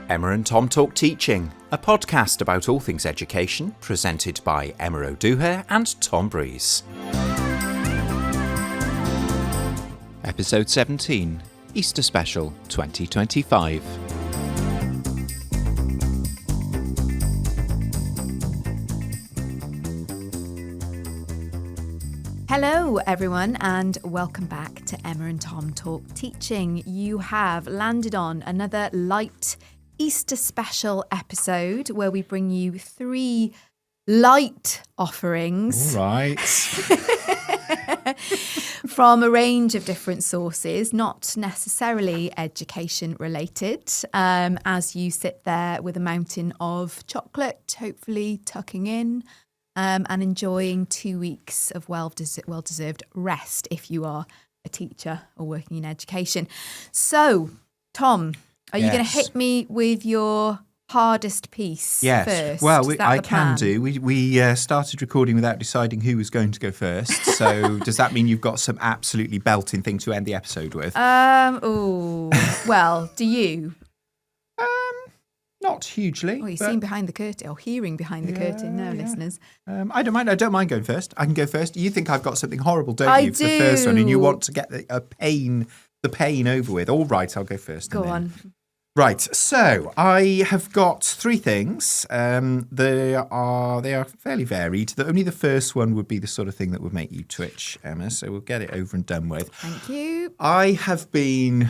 Emma and Tom Talk Teaching, a podcast about all things education, presented by Emma O'Dooher and Tom Breeze. Episode 17, Easter Special 2025. Hello everyone and welcome back to Emma and Tom Talk Teaching. You have landed on another light Easter special episode where we bring you 3 light offerings. All right. From a range of different sources, not necessarily education related, as you sit there with a mountain of chocolate, hopefully tucking in and enjoying 2 weeks of well-deserved rest if you are a teacher or working in education. So, Tom, are you going to hit me with your hardest piece first? Well, I can do. We started recording without deciding who was going to go first. So does that mean you've got some absolutely belting thing to end the episode with? Well, do you? Not hugely. Oh, you're seeing behind the curtain, or hearing behind the curtain now, listeners. I don't mind. I don't mind going first. I can go first. You think I've got something horrible, don't you, for the first one, and you want to get the pain over with. All right, I'll go first. Go on. Right, so I have got 3 things. They are fairly varied. Only the first one would be the sort of thing that would make you twitch, Emma. So we'll get it over and done with. Thank you. I have been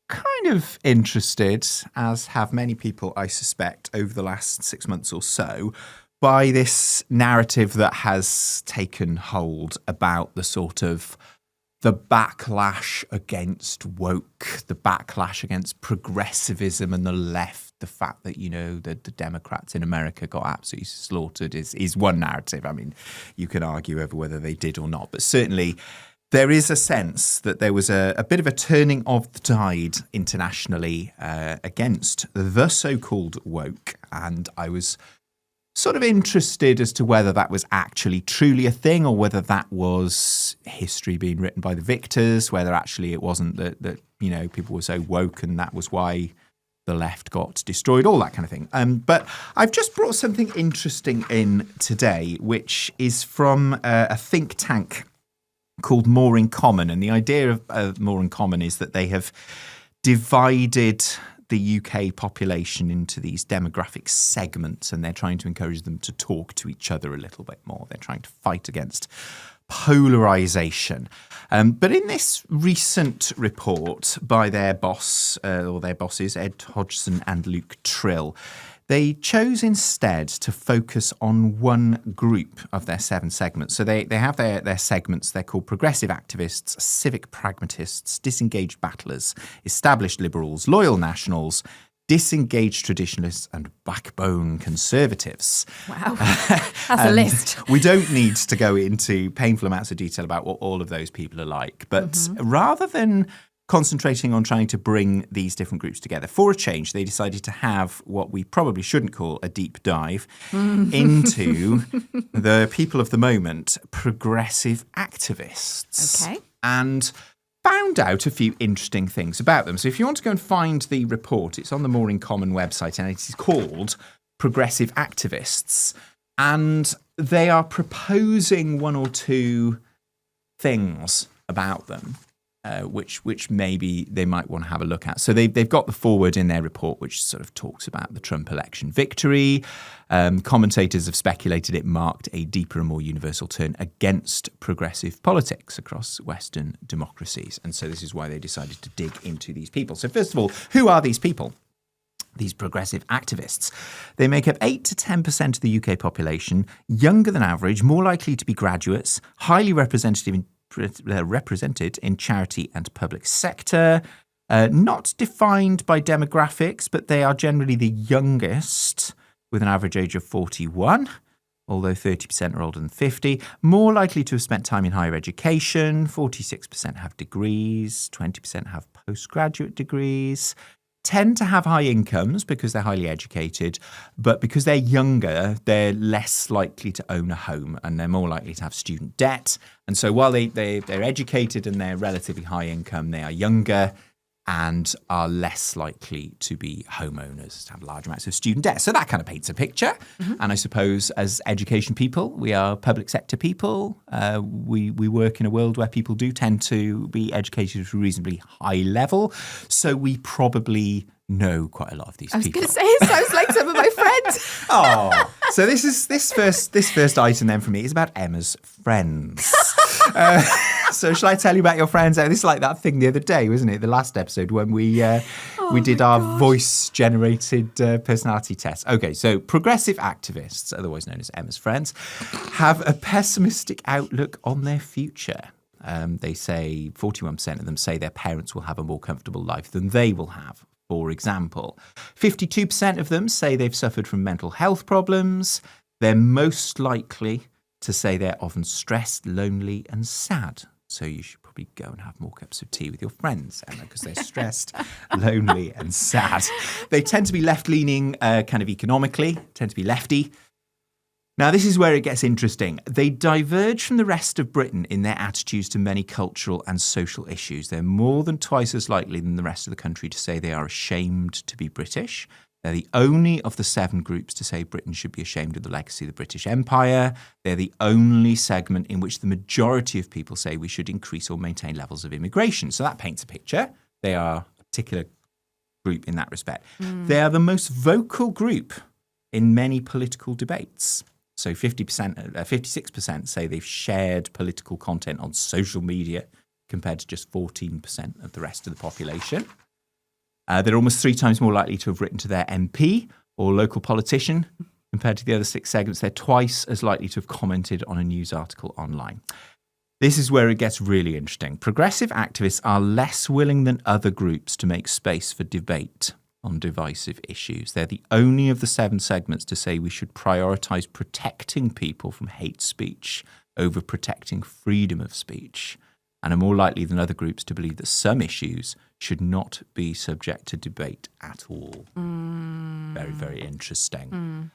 kind of interested, as have many people, I suspect, over the last 6 months or so, by this narrative that has taken hold about the sort of the backlash against woke, the backlash against progressivism and the left, the fact that, you know, the Democrats in America got absolutely slaughtered is one narrative. I mean, you can argue over whether they did or not, but certainly there is a sense that there was a bit of a turning of the tide internationally against the so-called woke, and I was sort of interested as to whether that was actually truly a thing or whether that was history being written by the victors, whether actually it wasn't that you know, people were so woke and that was why the left got destroyed, all that kind of thing. But I've just brought something interesting in today, which is from a think tank called More in Common. And the idea of More in Common is that they have divided the UK population into these demographic segments, and they're trying to encourage them to talk to each other a little bit more. They're trying to fight against polarisation. But in this recent report by their boss, or their bosses, Ed Hodgson and Luke Trill, they chose instead to focus on one group of their 7 segments. So they have their segments. They're called progressive activists, civic pragmatists, disengaged battlers, established liberals, loyal nationals, disengaged traditionalists, and backbone conservatives. Wow, that's a list. We don't need to go into painful amounts of detail about what all of those people are like. But rather than concentrating on trying to bring these different groups together, for a change, they decided to have what we probably shouldn't call a deep dive into the people of the moment, progressive activists. Okay. And found out a few interesting things about them. So if you want to go and find the report, it's on the More in Common website, and it is called Progressive Activists. And they are proposing 1 or 2 things about them, which maybe they might want to have a look at. So they've got the foreword in their report, which sort of talks about the Trump election victory. Commentators have speculated it marked a deeper and more universal turn against progressive politics across Western democracies. And so this is why they decided to dig into these people. So first of all, who are these people? These progressive activists. They make up 8 to 10% of the UK population, younger than average, more likely to be graduates, highly represented in charity and public sector, not defined by demographics, but they are generally the youngest, with an average age of 41, although 30% are older than 50, more likely to have spent time in higher education, 46% have degrees, 20% have postgraduate degrees, tend to have high incomes because they're highly educated, but because they're younger, they're less likely to own a home and they're more likely to have student debt. And so while they're educated and they're relatively high income, they are younger and are less likely to be homeowners, to have large amounts of student debt. So that kind of paints a picture. And I suppose as education people, we are public sector people. We work in a world where people do tend to be educated at a reasonably high level. So we probably know quite a lot of these people. I was going to say, it sounds like some of my friends. Oh, so this first item then for me is about Emma's friends. So shall I tell you about your friends? This is like that thing the other day, wasn't it? The last episode when we did our voice-generated personality test. Okay, so progressive activists, otherwise known as Emma's friends, have a pessimistic outlook on their future. They say 41% of them say their parents will have a more comfortable life than they will have. For example, 52% of them say they've suffered from mental health problems. They're most likely to say they're often stressed, lonely and sad. So you should probably go and have more cups of tea with your friends, Emma, because they're stressed, lonely and sad. They tend to be left-leaning kind of economically, tend to be lefty. Now, this is where it gets interesting. They diverge from the rest of Britain in their attitudes to many cultural and social issues. They're more than twice as likely than the rest of the country to say they are ashamed to be British. They're the only of the 7 groups to say Britain should be ashamed of the legacy of the British Empire. They're the only segment in which the majority of people say we should increase or maintain levels of immigration. So that paints a picture. They are a particular group in that respect. They are the most vocal group in many political debates. So 56% say they've shared political content on social media compared to just 14% of the rest of the population. They're almost 3 times more likely to have written to their MP or local politician compared to the other 6 segments. They're twice as likely to have commented on a news article online. This is where it gets really interesting. Progressive activists are less willing than other groups to make space for debate on divisive issues. They're the only of the 7 segments to say we should prioritise protecting people from hate speech over protecting freedom of speech, and are more likely than other groups to believe that some issues should not be subject to debate at all. Very, very interesting.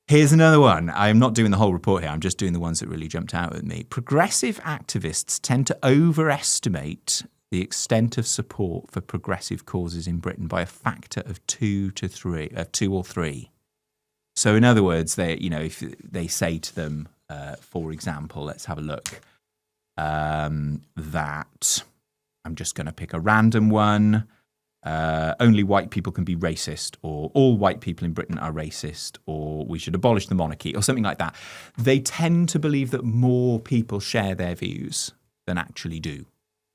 Here's another one. I'm not doing the whole report here. I'm just doing the ones that really jumped out at me. Progressive activists tend to overestimate the extent of support for progressive causes in Britain by a factor of 2 or 3. So in other words, if they say to them, for example, let's have a look, that I'm just going to pick a random one. Only white people can be racist, or all white people in Britain are racist, or we should abolish the monarchy, or something like that. They tend to believe that more people share their views than actually do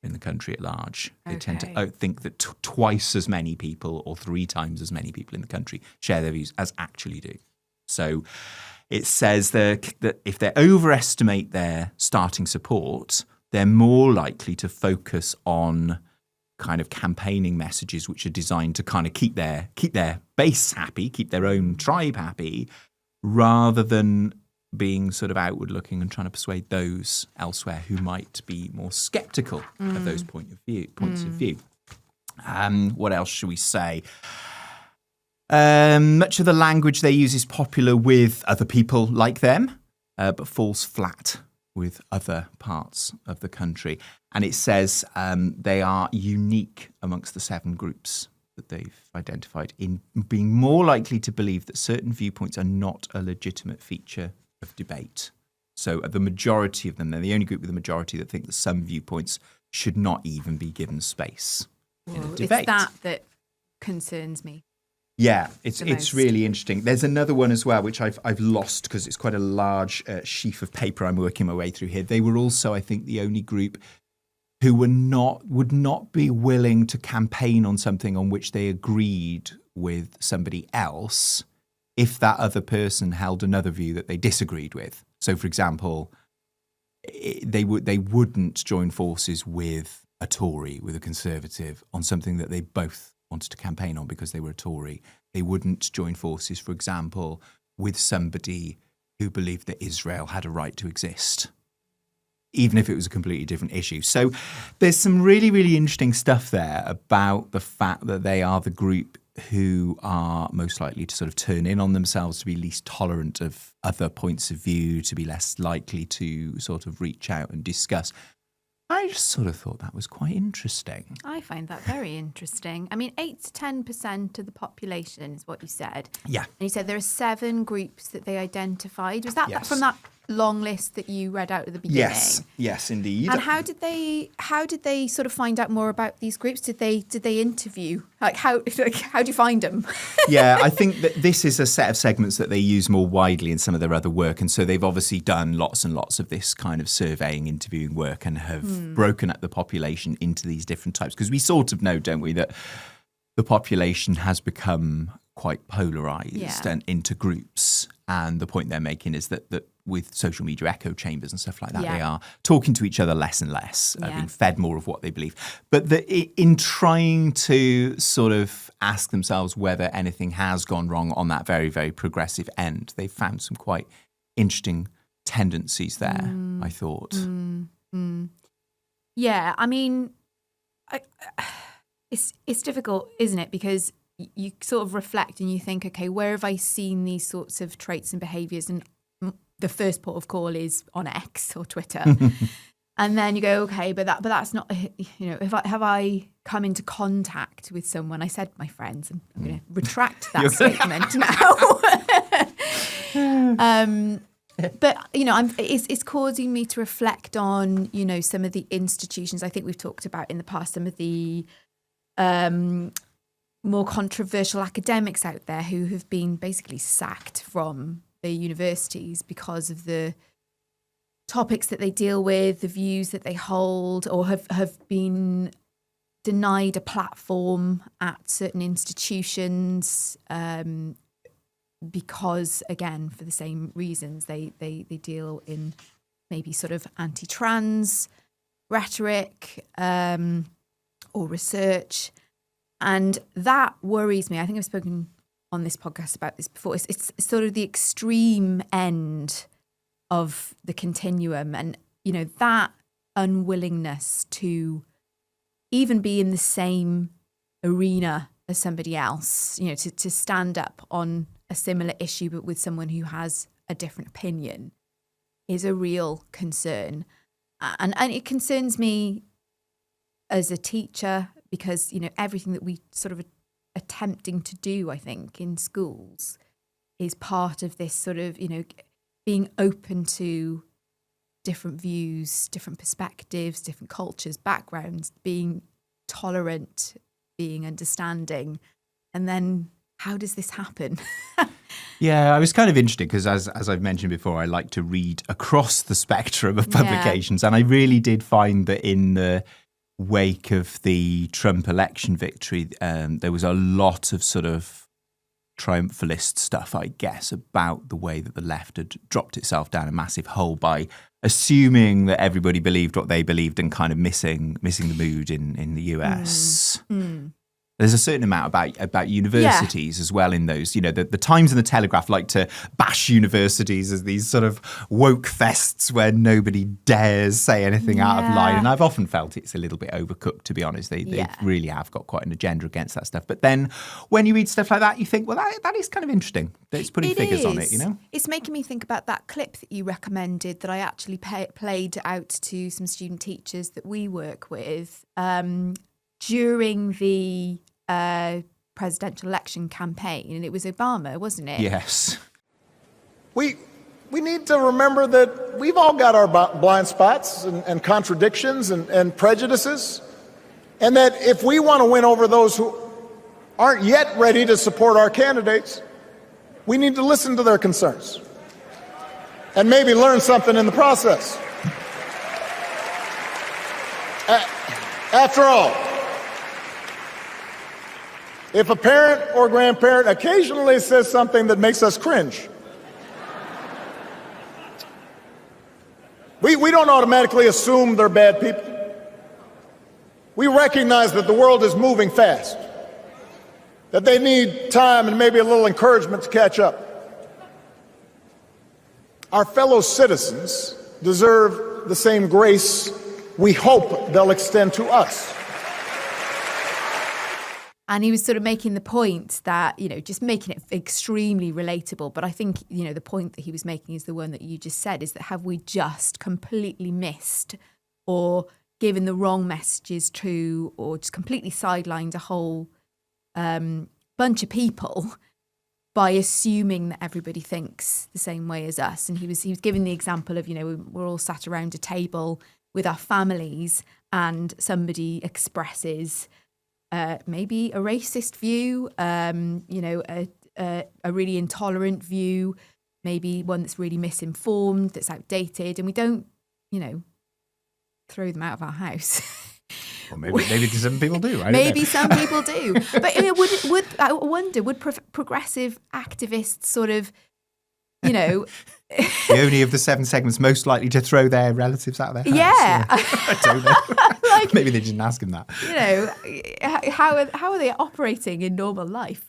in the country at large. They tend to think that twice as many people or 3 times as many people in the country share their views as actually do. So it says that if they overestimate their starting support, they're more likely to focus on kind of campaigning messages which are designed to kind of keep their base happy, keep their own tribe happy, rather than being sort of outward looking and trying to persuade those elsewhere who might be more sceptical of those points of view. What else should we say? Much of the language they use is popular with other people like them, but falls flat with other parts of the country. And it says they are unique amongst the 7 groups that they've identified in being more likely to believe that certain viewpoints are not a legitimate feature of debate. So the majority of them, they're the only group with a majority that think that some viewpoints should not even be given space in a debate. It's that concerns me. Yeah, it's really interesting. There's another one as well, which I've lost because it's quite a large sheaf of paper I'm working my way through here. They were also, I think, the only group who would not be willing to campaign on something on which they agreed with somebody else if that other person held another view that they disagreed with. So, for example, they wouldn't join forces with a Tory, with a Conservative, on something that they both wanted to campaign on because they were a Tory. They wouldn't join forces, for example, with somebody who believed that Israel had a right to exist, even if it was a completely different issue. So there's some really, really interesting stuff there about the fact that they are the group who are most likely to sort of turn in on themselves, to be least tolerant of other points of view, to be less likely to sort of reach out and discuss. I just sort of thought that was quite interesting. I find that very interesting. I mean, 8 to 10% of the population is what you said. Yeah. And you said there are 7 groups that they identified. Was that Yes. from that long list that you read out at the beginning? Yes, indeed. And how did they sort of find out more about these groups? Did they interview? How do you find them? Yeah, I think that this is a set of segments that they use more widely in some of their other work. And so they've obviously done lots and lots of this kind of surveying, interviewing work and have broken up the population into these different types. Because we sort of know, don't we, that the population has become quite polarised and into groups. And the point they're making is that with social media echo chambers and stuff like that, they are talking to each other less and less, being fed more of what they believe. But in trying to sort of ask themselves whether anything has gone wrong on that very, very progressive end, they've found some quite interesting tendencies there, I thought. Yeah, I mean, it's difficult, isn't it? Because you sort of reflect and you think, okay, where have I seen these sorts of traits and behaviours? And the first port of call is on X or Twitter. And then you go, okay, but that's not, have I come into contact with someone? I said my friends, and I'm going to retract that statement now. But, it's causing me to reflect on, some of the institutions I think we've talked about in the past, some of the more controversial academics out there who have been basically sacked from the universities because of the topics that they deal with, the views that they hold, or have been denied a platform at certain institutions because, again, for the same reasons, they deal in maybe sort of anti-trans rhetoric or research. And that worries me. I think I've spoken on this podcast about this before. It's sort of the extreme end of the continuum, and that unwillingness to even be in the same arena as somebody else, to stand up on a similar issue but with someone who has a different opinion is a real concern. And it concerns me as a teacher because, everything that we sort of attempting to do, I think, in schools is part of this sort of, being open to different views, different perspectives, different cultures, backgrounds, being tolerant, being understanding. And then how does this happen? Yeah, I was kind of interested because as I've mentioned before, I like to read across the spectrum of publications. And I really did find that in the wake of the Trump election victory, there was a lot of sort of triumphalist stuff, I guess, about the way that the left had dropped itself down a massive hole by assuming that everybody believed what they believed and kind of missing the mood in the US. There's a certain amount about universities as well in those. The Times and the Telegraph like to bash universities as these sort of woke fests where nobody dares say anything out of line. And I've often felt it's a little bit overcooked, to be honest. They really have got quite an agenda against that stuff. But then when you read stuff like that, you think, well, that is kind of interesting. It's putting figures on it, It's making me think about that clip that you recommended that I actually played out to some student teachers that we work with during the presidential election campaign, and it was Obama, wasn't it? Yes. We need to remember that we've all got our blind spots and contradictions and prejudices, and that if we want to win over those who aren't yet ready to support our candidates, we need to listen to their concerns and maybe learn something in the process. After all, if a parent or grandparent occasionally says something that makes us cringe, we don't automatically assume they're bad people. We recognize that the world is moving fast, that they need time and maybe a little encouragement to catch up. Our fellow citizens deserve the same grace we hope they'll extend to us. And he was sort of making the point that, just making it extremely relatable. But I think, the point that he was making is the one that you just said, is that have we just completely missed or given the wrong messages to, or just completely sidelined a whole bunch of people by assuming that everybody thinks the same way as us. And he was giving the example of, we're all sat around a table with our families and somebody expresses maybe a racist view, a really intolerant view, maybe one that's really misinformed, that's outdated, and we don't, throw them out of our house. Well, maybe some people do. Maybe some people do. But I wonder, would progressive activists sort of, the only of the 7 segments most likely to throw their relatives out of their house? Yeah. I don't know. Maybe they didn't ask him that. How are they operating in normal life,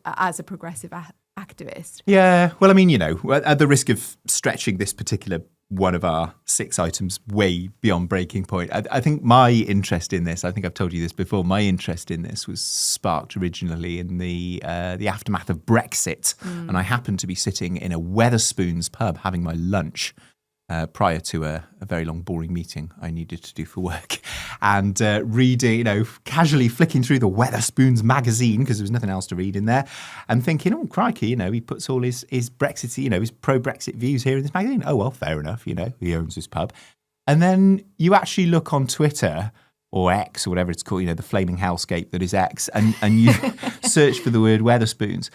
as a progressive activist? Yeah. Well, I mean, at the risk of stretching this particular one of our 6 items way beyond breaking point, I think my interest in this, I think I've told you this before, my interest in this was sparked originally in the aftermath of Brexit. And I happened to be sitting in a Wetherspoons pub having my lunch prior to a very long, boring meeting I needed to do for work, and reading, casually flicking through the Wetherspoons magazine because there was nothing else to read in there, and thinking, oh, crikey, he puts all his Brexit, his pro-Brexit views here in this magazine. Oh, well, fair enough, he owns this pub. And then you actually look on Twitter or X or whatever it's called, the flaming hellscape that is X, and you search for the word Wetherspoons.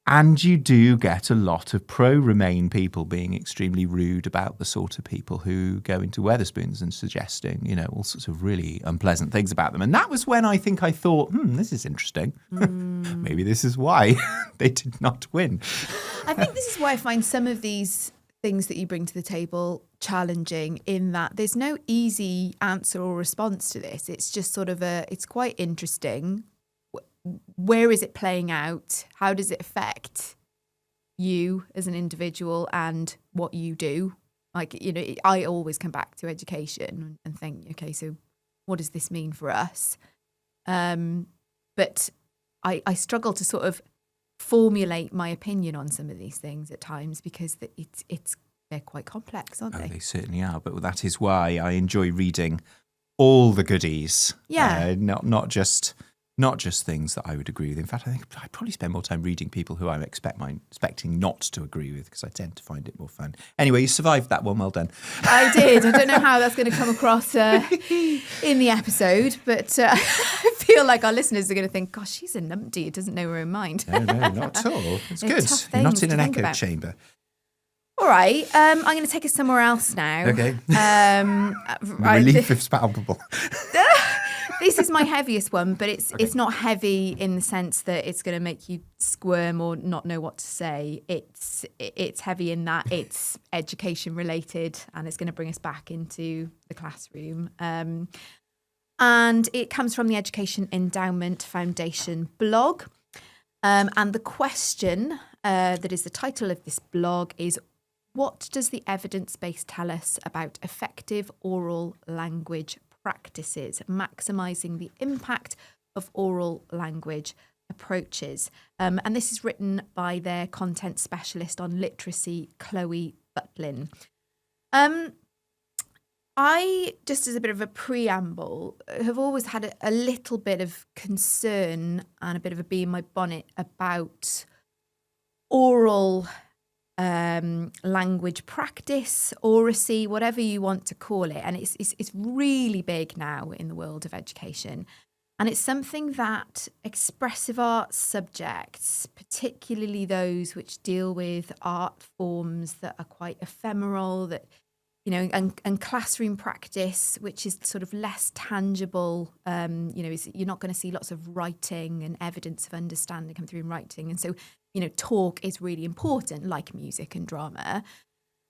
And you do get a lot of pro-Remain people being extremely rude about the sort of people who go into Wetherspoons and suggesting, all sorts of really unpleasant things about them. And that was when I thought, this is interesting. Maybe this is why they did not win. I think this is why I find some of these things that you bring to the table challenging, in that there's no easy answer or response to this. It's just sort of it's quite interesting. Where is it playing out? How does it affect you as an individual and what you do? I always come back to education and think, okay, so what does this mean for us? But I struggle to sort of formulate my opinion on some of these things at times because they're quite complex, aren't they? Oh, they certainly are. But that is why I enjoy reading all the goodies. Yeah. Not just things that I would agree with. In fact, I think I probably spend more time reading people who I'm expecting not to agree with, because I tend to find it more fun. Anyway, you survived that one. Well done. I did. I don't know how that's going to come across in the episode, but I feel like our listeners are going to think, gosh, she's a numpty who doesn't know her own mind. No, not at all. It's good. You're not in an echo chamber. All right. I'm going to take us somewhere else now. Okay. Relief is palpable. This is my heaviest one, but it's not heavy in the sense that it's going to make you squirm or not know what to say. It's heavy in that it's education related, and it's going to bring us back into the classroom. And it comes from the Education Endowment Foundation blog. And the question that is the title of this blog is, what does the evidence base tell us about effective oral language practices, maximising the impact of oral language approaches? And this is written by their content specialist on literacy, Chloe Butlin. I, just as a bit of a preamble, have always had a little bit of concern and a bit of a bee in my bonnet about oral language practice, oracy, whatever you want to call it. And it's really big now in the world of education. And it's something that expressive arts subjects, particularly those which deal with art forms that are quite ephemeral, that, and classroom practice, which is sort of less tangible, you're not going to see lots of writing and evidence of understanding come through in writing. And so, talk is really important, like music and drama.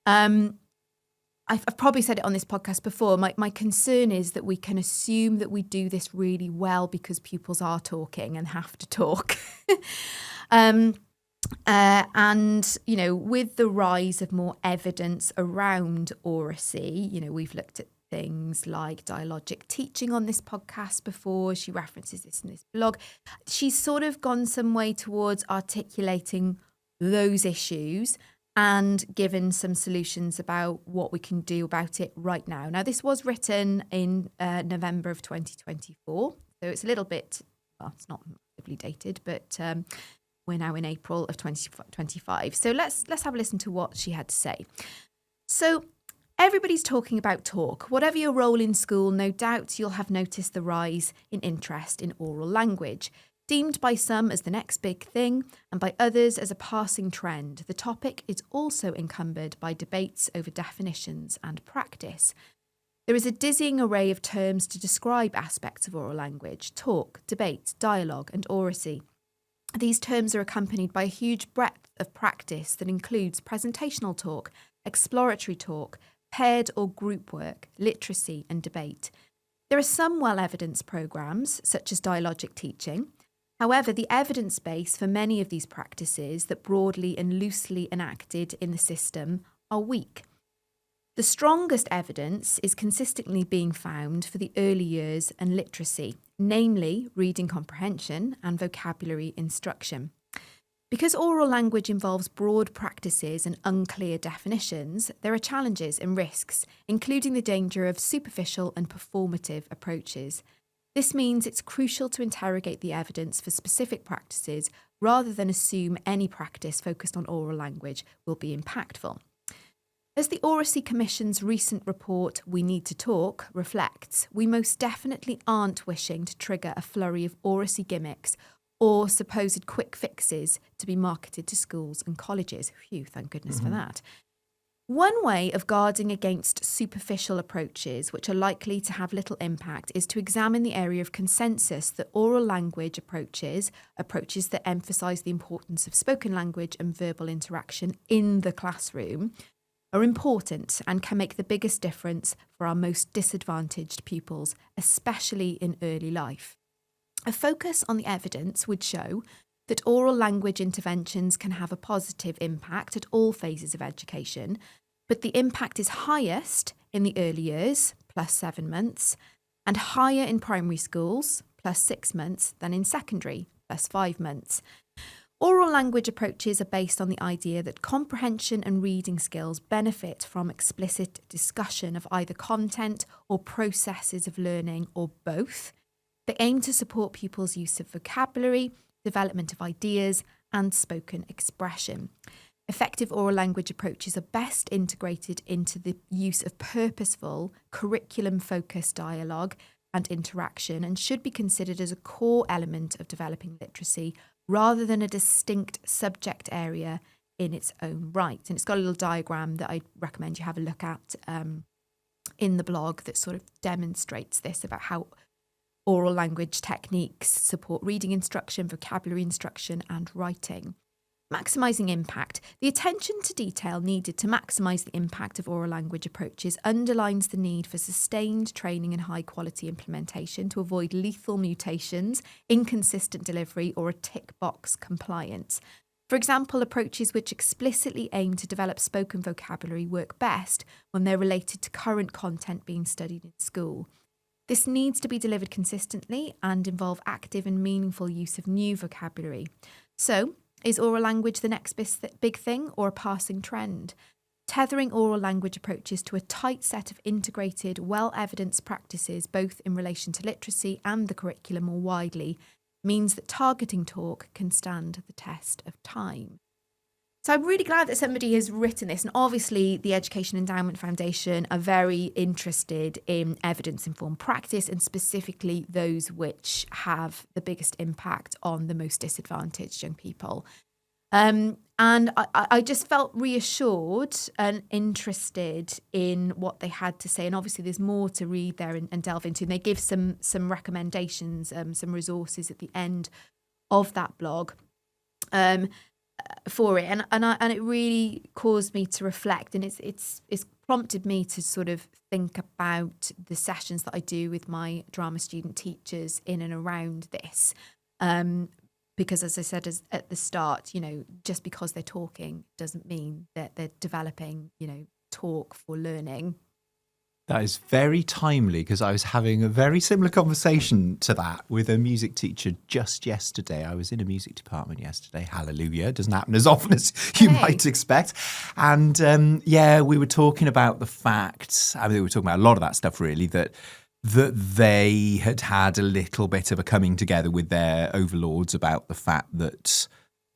I've probably said it on this podcast before. My concern is that we can assume that we do this really well because pupils are talking and have to talk. And, with the rise of more evidence around oracy, we've looked at things like dialogic teaching on this podcast before. She references this in this blog. She's sort of gone some way towards articulating those issues and given some solutions about what we can do about it right now. Now, this was written in November of 2024, so it's a little bit, well, it's not massively dated, but we're now in April of 2025. So let's have a listen to what she had to say. So everybody's talking about talk. Whatever your role in school, no doubt you'll have noticed the rise in interest in oral language. Deemed by some as the next big thing and by others as a passing trend, the topic is also encumbered by debates over definitions and practice. There is a dizzying array of terms to describe aspects of oral language: talk, debate, dialogue, and oracy. These terms are accompanied by a huge breadth of practice that includes presentational talk, exploratory talk, paired or group work, literacy, and debate. There are some well-evidenced programmes, such as dialogic teaching. However, the evidence base for many of these practices that broadly and loosely enacted in the system are weak. The strongest evidence is consistently being found for the early years and literacy, namely reading comprehension and vocabulary instruction. Because oral language involves broad practices and unclear definitions, there are challenges and risks, including the danger of superficial and performative approaches. This means it's crucial to interrogate the evidence for specific practices rather than assume any practice focused on oral language will be impactful. As the Oracy Commission's recent report, We Need to Talk, reflects, we most definitely aren't wishing to trigger a flurry of oracy gimmicks or supposed quick fixes to be marketed to schools and colleges. Phew, thank goodness for that. One way of guarding against superficial approaches, which are likely to have little impact, is to examine the area of consensus that oral language approaches that emphasise the importance of spoken language and verbal interaction in the classroom, are important and can make the biggest difference for our most disadvantaged pupils, especially in early life. A focus on the evidence would show that oral language interventions can have a positive impact at all phases of education, but the impact is highest in the early years, +7 months, and higher in primary schools, +6 months, than in secondary, +5 months. Oral language approaches are based on the idea that comprehension and reading skills benefit from explicit discussion of either content or processes of learning, or both. They aim to support pupils' use of vocabulary, development of ideas, and spoken expression. Effective oral language approaches are best integrated into the use of purposeful, curriculum-focused dialogue and interaction, and should be considered as a core element of developing literacy rather than a distinct subject area in its own right. And it's got a little diagram that I recommend you have a look at in the blog that sort of demonstrates this, about how oral language techniques support reading instruction, vocabulary instruction, and writing. Maximising impact. The attention to detail needed to maximise the impact of oral language approaches underlines the need for sustained training and high-quality implementation to avoid lethal mutations, inconsistent delivery, or a tick-box compliance. For example, approaches which explicitly aim to develop spoken vocabulary work best when they're related to current content being studied in school. This needs to be delivered consistently and involve active and meaningful use of new vocabulary. So, is oral language the next big thing or a passing trend? Tethering oral language approaches to a tight set of integrated, well-evidenced practices, both in relation to literacy and the curriculum more widely, means that targeting talk can stand the test of time. So I'm really glad that somebody has written this, and obviously the Education Endowment Foundation are very interested in evidence-informed practice, and specifically those which have the biggest impact on the most disadvantaged young people. And I just felt reassured and interested in what they had to say. And obviously there's more to read there and delve into. And they give some recommendations, some resources at the end of that blog. For it, and it really caused me to reflect, and it's prompted me to sort of think about the sessions that I do with my drama student teachers in and around this, because as I said at the start, just because they're talking doesn't mean that they're developing, talk for learning. That is very timely because I was having a very similar conversation to that with a music teacher just yesterday. I was in a music department yesterday. Hallelujah. Doesn't happen as often as you might expect. And we were talking about the fact, we were talking about a lot of that stuff really, that they had a little bit of a coming together with their overlords about the fact that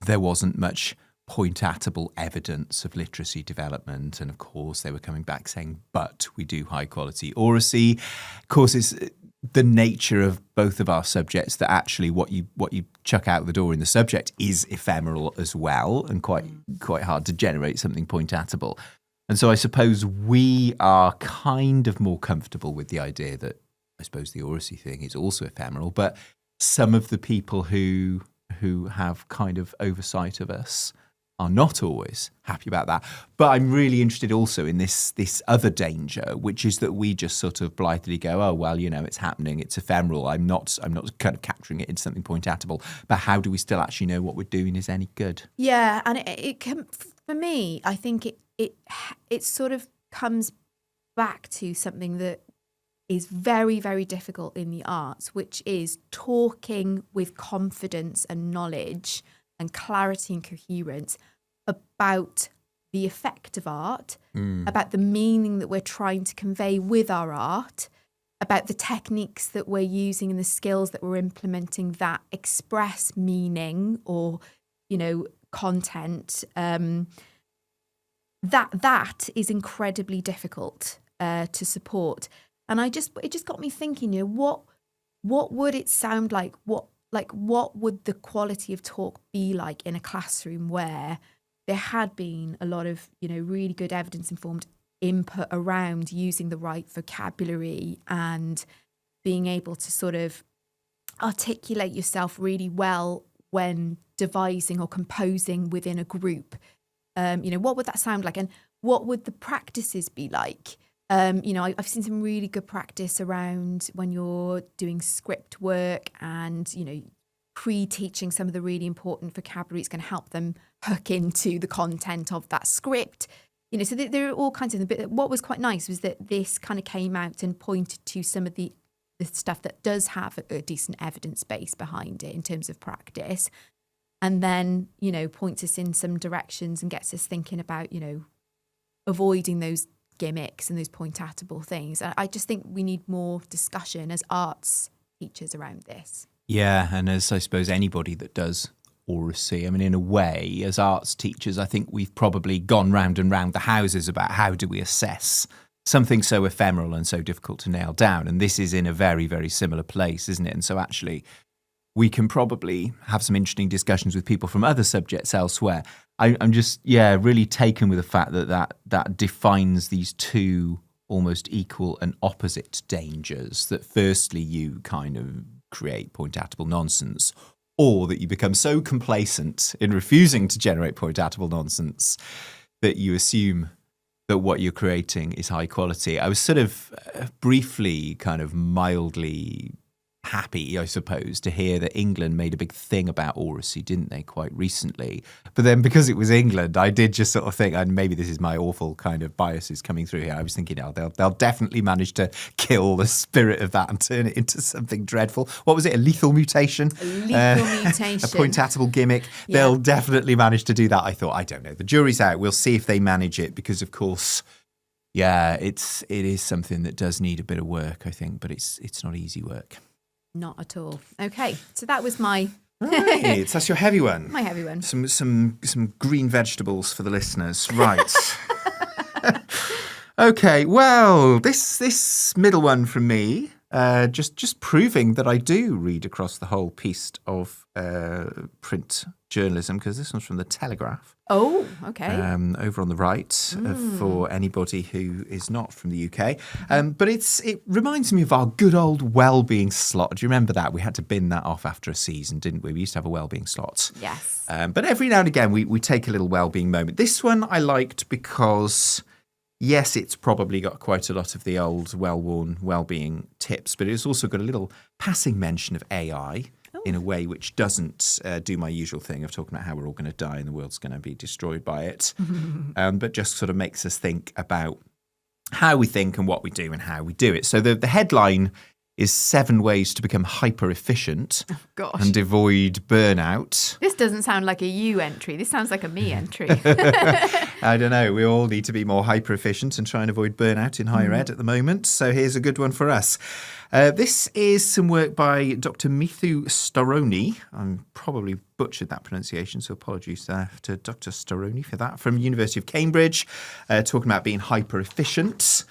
there wasn't much point-at-able evidence of literacy development. And of course, they were coming back saying, but we do high-quality oracy. Of course, it's the nature of both of our subjects that actually what you chuck out the door in the subject is ephemeral as well and quite hard to generate something point-at-able. And so I suppose we are kind of more comfortable with the idea that I suppose the oracy thing is also ephemeral, but some of the people who have kind of oversight of us are not always happy about that. But I'm really interested also in this other danger, which is that we just sort of blithely go, oh, well, it's happening, it's ephemeral. I'm not kind of capturing it into something point-at-able. But how do we still actually know what we're doing is any good? Yeah, and it can, for me, I think it sort of comes back to something that is very, very difficult in the arts, which is talking with confidence and knowledge and clarity and coherence about the effect of art, about the meaning that we're trying to convey with our art, about the techniques that we're using and the skills that we're implementing that express meaning or, content. That is incredibly difficult to support. And it just got me thinking, what would it sound like? What would the quality of talk be like in a classroom where there had been a lot of, really good evidence-informed input around using the right vocabulary and being able to sort of articulate yourself really well when devising or composing within a group? What would that sound like? And what would the practices be like? I've seen some really good practice around when you're doing script work and, pre-teaching some of the really important vocabulary. It's going to help them hook into the content of that script. So there are all kinds of things. But what was quite nice was that this kind of came out and pointed to some of the stuff that does have a decent evidence base behind it in terms of practice. And then, points us in some directions and gets us thinking about, avoiding those gimmicks and those point-at-able things. I just think we need more discussion as arts teachers around this. Yeah, and as I suppose anybody that does oracy, in a way, as arts teachers, I think we've probably gone round and round the houses about how do we assess something so ephemeral and so difficult to nail down. And this is in a very, very similar place, isn't it? And so actually, we can probably have some interesting discussions with people from other subjects elsewhere. I'm just, really taken with the fact that defines these two almost equal and opposite dangers. That firstly, you kind of create point-at-able nonsense, or that you become so complacent in refusing to generate point-at-able nonsense that you assume that what you're creating is high quality. I was sort of briefly kind of mildly happy, I suppose, to hear that England made a big thing about oracy, didn't they, quite recently? But then because it was England, I did just sort of think, and maybe this is my awful kind of biases coming through here, I was thinking, they'll definitely manage to kill the spirit of that and turn it into something dreadful. What was it, a lethal mutation? A lethal mutation. A point-at-able gimmick. Yeah. They'll definitely manage to do that. I thought, I don't know, the jury's out. We'll see if they manage it because, of course, it is something that does need a bit of work, I think, but it's not easy work. Not at all. Okay, so that was my... Right, that's your heavy one. My heavy one. Some green vegetables for the listeners. Right. Okay, well, this middle one from me, just proving that I do read across the whole piece of print journalism, because this one's from the Telegraph. Oh, okay. Over on the right for anybody who is not from the UK. But it reminds me of our good old well-being slot. Do you remember that? We had to bin that off after a season, didn't we? We used to have a well-being slot. Yes. But every now and again, we take a little well-being moment. This one I liked because, yes, it's probably got quite a lot of the old well-worn well-being tips, but it's also got a little passing mention of AI. In a way which doesn't do my usual thing of talking about how we're all going to die and the world's going to be destroyed by it, but just sort of makes us think about how we think and what we do and how we do it. So the headline is 7 ways to become hyper efficient and avoid burnout. This doesn't sound like a you entry. This sounds like a me entry. I don't know. We all need to be more hyper efficient and try and avoid burnout in higher ed at the moment. So here's a good one for us. This is some work by Dr. Mithu Storoni. I probably butchered that pronunciation, so apologies to Dr. Storoni for that. From University of Cambridge, talking about being hyper efficient.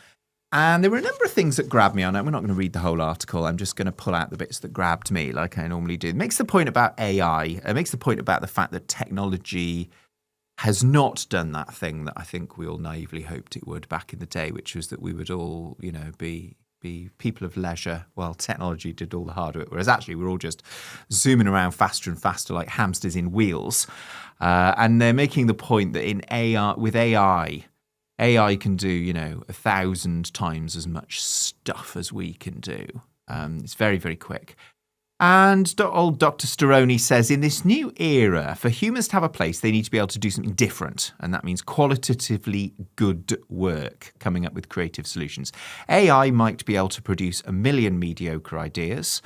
And there were a number of things that grabbed me on it. We're not going to read the whole article. I'm just going to pull out the bits that grabbed me like I normally do. It makes the point about AI. It makes the point about the fact that technology has not done that thing that I think we all naively hoped it would back in the day, which was that we would all, be people of leisure while technology did all the hard work. Whereas actually we're all just zooming around faster and faster like hamsters in wheels. And they're making the point that in AI can do, 1,000 times as much stuff as we can do. It's very, very quick. And old Dr. Storoni says, in this new era, for humans to have a place, they need to be able to do something different. And that means qualitatively good work, coming up with creative solutions. AI might be able to produce 1 million mediocre ideas.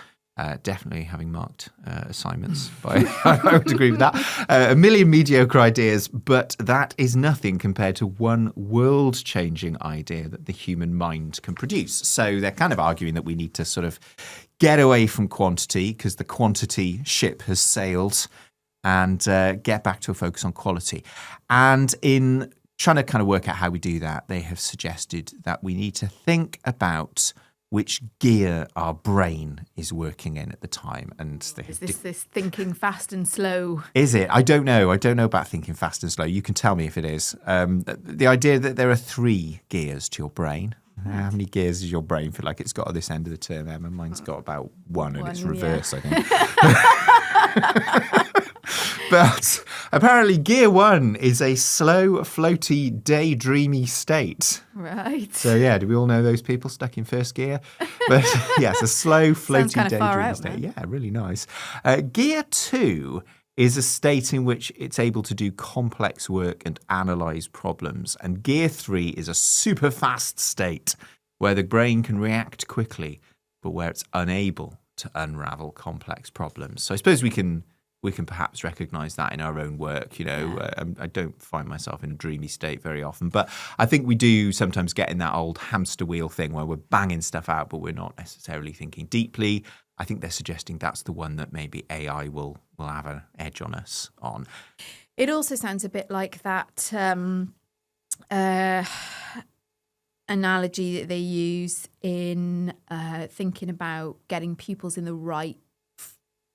Definitely having marked assignments. I would agree with that. 1 million mediocre ideas, but that is nothing compared to one world-changing idea that the human mind can produce. So they're kind of arguing that we need to sort of get away from quantity because the quantity ship has sailed and get back to a focus on quality. And in trying to kind of work out how we do that, they have suggested that we need to think about which gear our brain is working in at the time. And is this thinking fast and slow? Is it? I don't know. I don't know about thinking fast and slow. You can tell me if it is. The idea that there are 3 gears to your brain. How many gears does your brain feel like it's got at this end of the term, Emma? Mine's got about 1 and it's reverse, I think. But apparently gear 1 is a slow, floaty, daydreamy state. Right. So yeah, do we all know those people stuck in first gear? But yes, a slow, floaty, daydreamy state. Yeah, really nice. Gear 2 is a state in which it's able to do complex work and analyse problems. And gear 3 is a super fast state where the brain can react quickly, but where it's unable to unravel complex problems. So I suppose we can perhaps recognise that in our own work. I don't find myself in a dreamy state very often, but I think we do sometimes get in that old hamster wheel thing where we're banging stuff out, but we're not necessarily thinking deeply. I think they're suggesting that's the one that maybe AI will have an edge on us on. It also sounds a bit like that analogy that they use in thinking about getting pupils in the right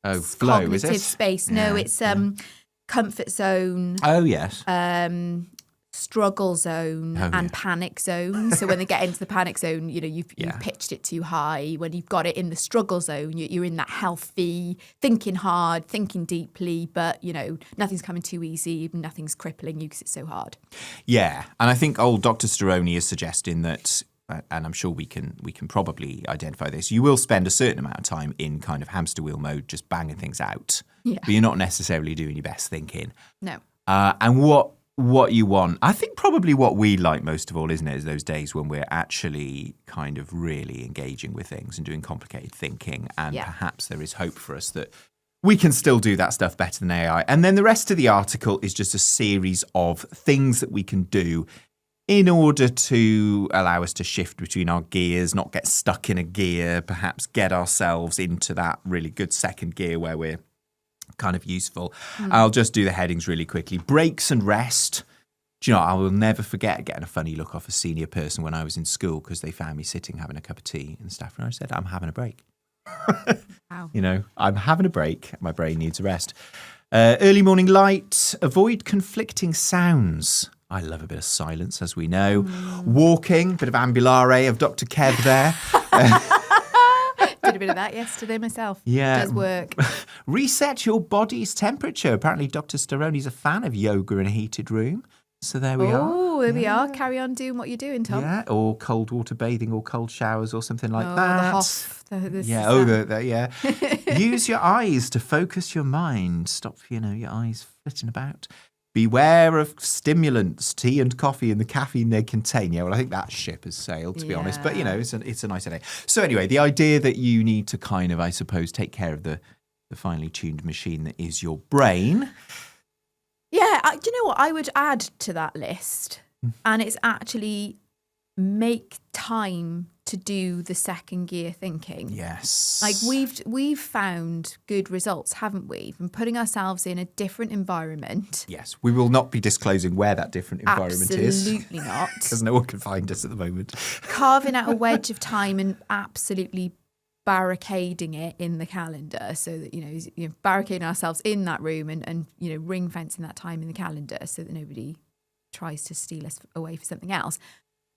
flow, is cognitive it? space. No, it's comfort zone. Oh, yes. Struggle zone and panic zone. So when they get into the panic zone, you've pitched it too high. When you've got it in the struggle zone, you're in that healthy, thinking hard, thinking deeply, but, nothing's coming too easy, nothing's crippling you because it's so hard. Yeah. And I think old Dr. Storoni is suggesting that, and I'm sure we can probably identify this, you will spend a certain amount of time in kind of hamster wheel mode, just banging things out. Yeah. But you're not necessarily doing your best thinking. No. And what you want, I think probably what we like most of all, isn't it, is those days when we're actually kind of really engaging with things and doing complicated thinking. And perhaps there is hope for us that we can still do that stuff better than AI. And then the rest of the article is just a series of things that we can do in order to allow us to shift between our gears, not get stuck in a gear, perhaps get ourselves into that really good second gear where we're kind of useful. I'll just do the headings really quickly. Breaks and rest. Do you know, I will never forget getting a funny look off a senior person when I was in school because they found me sitting having a cup of tea in the staff room. I said, I'm having a break. Wow. I'm having a break. My brain needs a rest. Early morning light. Avoid conflicting sounds. I love a bit of silence, as we know. Walking, bit of ambulare of Dr. Kev there. Did a bit of that yesterday myself. Yeah. It does work. Reset your body's temperature. Apparently Dr. Storoni's a fan of yoga in a heated room. So there we are. Oh, there we are. Carry on doing what you're doing, Tom. Yeah, or cold water bathing or cold showers or something like that. The Hoff. Yeah. Use your eyes to focus your mind. Stop, your eyes flitting about. beware of stimulants, tea and coffee, and the caffeine they contain. Yeah, well, I think that ship has sailed, to be honest. But, it's a nice idea. So anyway, the idea that you need to kind of, I suppose, take care of the finely tuned machine that is your brain. Yeah, do you know what I would add to that list? And it's actually make time to do the second gear thinking. Yes. Like we've found good results, haven't we? From putting ourselves in a different environment. Yes, we will not be disclosing where that different environment is. Absolutely not. Because no one can find us at the moment. Carving out a wedge of time and absolutely barricading it in the calendar so that, barricading ourselves in that room and ring fencing that time in the calendar so that nobody tries to steal us away for something else.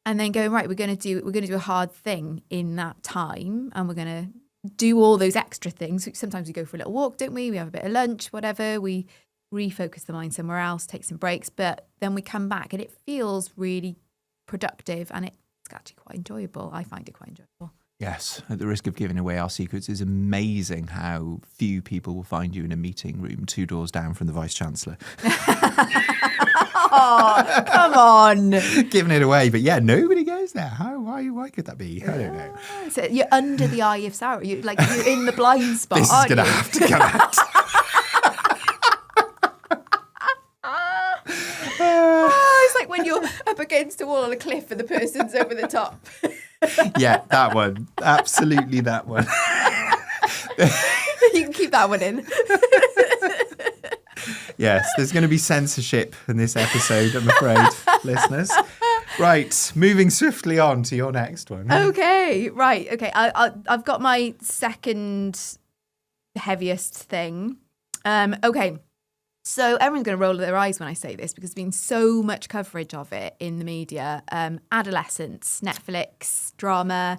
And then going, right, we're going to do a hard thing in that time, and we're going to do all those extra things. Sometimes we go for a little walk, don't we? We have a bit of lunch, whatever. We refocus the mind somewhere else, take some breaks, but then we come back and it feels really productive and it's actually quite enjoyable. I find it quite enjoyable. Yes, at the risk of giving away our secrets, it's amazing how few people will find you in a meeting room 2 doors down from the Vice-Chancellor. Oh, come on. Giving it away. But yeah, nobody goes there. Why could that be? I don't know. So you're under the eye of Sarah. You're in the blind spot, This is going to have to come out. It's like when you're up against a wall on a cliff and the person's over the top. Yeah, that one. Absolutely that one. You can keep that one in. Yes, there's going to be censorship in this episode, I'm afraid, listeners. Right, moving swiftly on to your next one. Okay, right. Okay, I've got my second heaviest thing. Okay, so everyone's going to roll their eyes when I say this because there's been so much coverage of it in the media. Adolescence, Netflix, drama.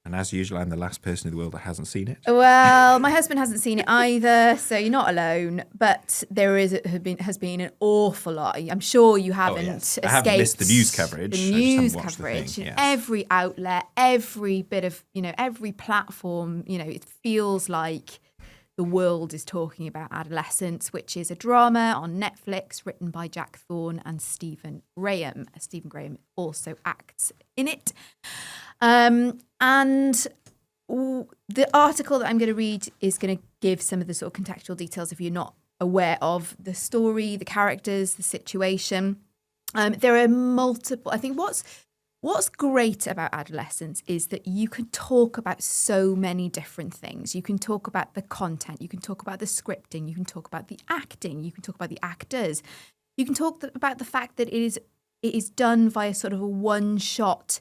And as usual, I'm the last person in the world that hasn't seen it. Well, my husband hasn't seen it either, so you're not alone. But there has been an awful lot. I'm sure you haven't escaped. I haven't missed the news coverage. The news coverage, yes. Every outlet, every bit of, every platform. It feels like the world is talking about Adolescence, which is a drama on Netflix written by Jack Thorne and Stephen Graham. Stephen Graham also acts in it. And the article that I'm going to read is going to give some of the sort of contextual details if you're not aware of the story, the characters, the situation. There are multiple. I think what's great about Adolescence is that you can talk about so many different things. You can talk about the content. You can talk about the scripting. You can talk about the acting. You can talk about the actors. You can talk about the fact that it is done via sort of a one-shot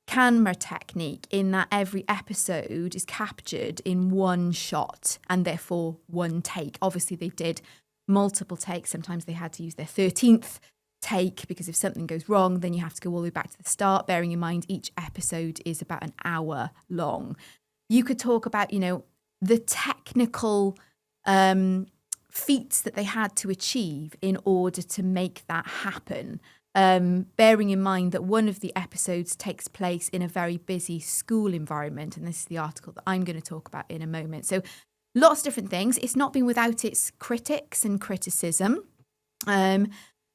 camera technique in that every episode is captured in one shot and therefore one take. Obviously, they did multiple takes. Sometimes they had to use their 13th take because if something goes wrong, then you have to go all the way back to the start, bearing in mind each episode is about an hour long. You could talk about, the technical feats that they had to achieve in order to make that happen. Bearing in mind that one of the episodes takes place in a very busy school environment, and this is the article that I'm going to talk about in a moment. So lots of different things. It's not been without its critics and criticism.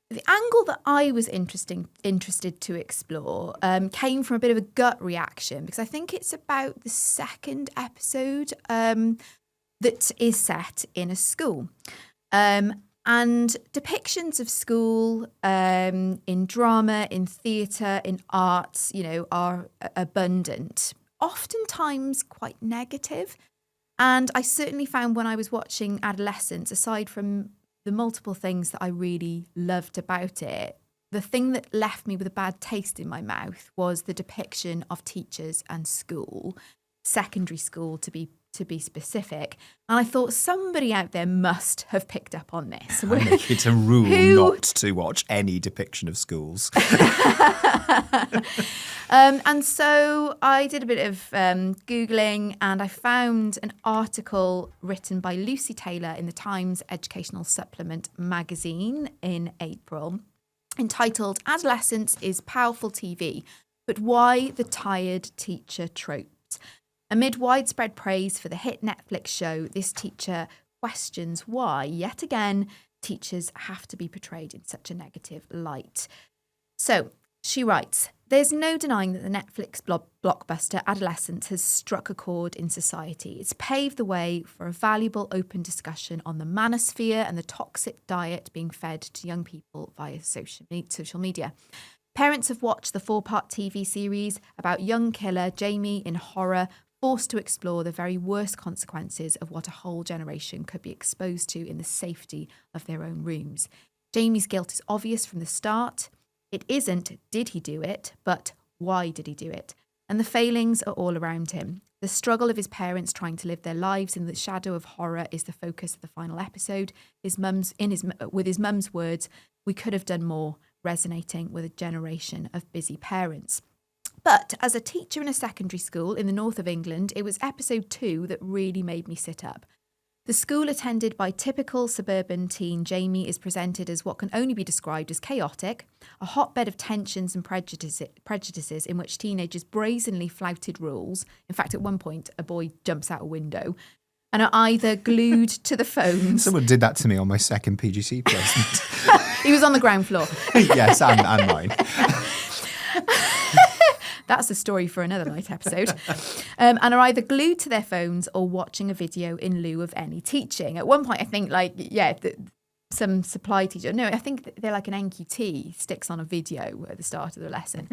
The angle that I was interested to explore came from a bit of a gut reaction because I think it's about the second episode that is set in a school. And depictions of school in drama, in theatre, in arts, are abundant, oftentimes quite negative. And I certainly found when I was watching Adolescence, aside from the multiple things that I really loved about it, the thing that left me with a bad taste in my mouth was the depiction of teachers and school, secondary school to be specific. And I thought somebody out there must have picked up on this. I make it a rule not to watch any depiction of schools. And so I did a bit of Googling and I found an article written by Lucy Taylor in the Times Educational Supplement magazine in April entitled "Adolescence is Powerful TV, but Why the Tired Teacher Tropes." Amid widespread praise for the hit Netflix show, this teacher questions why, yet again, teachers have to be portrayed in such a negative light. So she writes, there's no denying that the Netflix blockbuster Adolescence has struck a chord in society. It's paved the way for a valuable open discussion on the manosphere and the toxic diet being fed to young people via social media. Parents have watched the 4-part TV series about young killer Jamie in horror, forced to explore the very worst consequences of what a whole generation could be exposed to in the safety of their own rooms. Jamie's guilt is obvious from the start. It isn't, did he do it, but why did he do it? And the failings are all around him. The struggle of his parents trying to live their lives in the shadow of horror is the focus of the final episode. With his mum's words, we could have done more, resonating with a generation of busy parents. But as a teacher in a secondary school in the north of England, it was episode 2 that really made me sit up. The school attended by typical suburban teen Jamie is presented as what can only be described as chaotic, a hotbed of tensions and prejudices in which teenagers brazenly flouted rules. In fact, at one point, a boy jumps out a window and are either glued to the phones. Someone did that to me on my second PGC placement. He was on the ground floor. Yes, and mine. That's a story for another night episode. And are either glued to their phones or watching a video in lieu of any teaching. At one point, I think, some supply teacher, no, I think they're like an NQT, sticks on a video at the start of the lesson.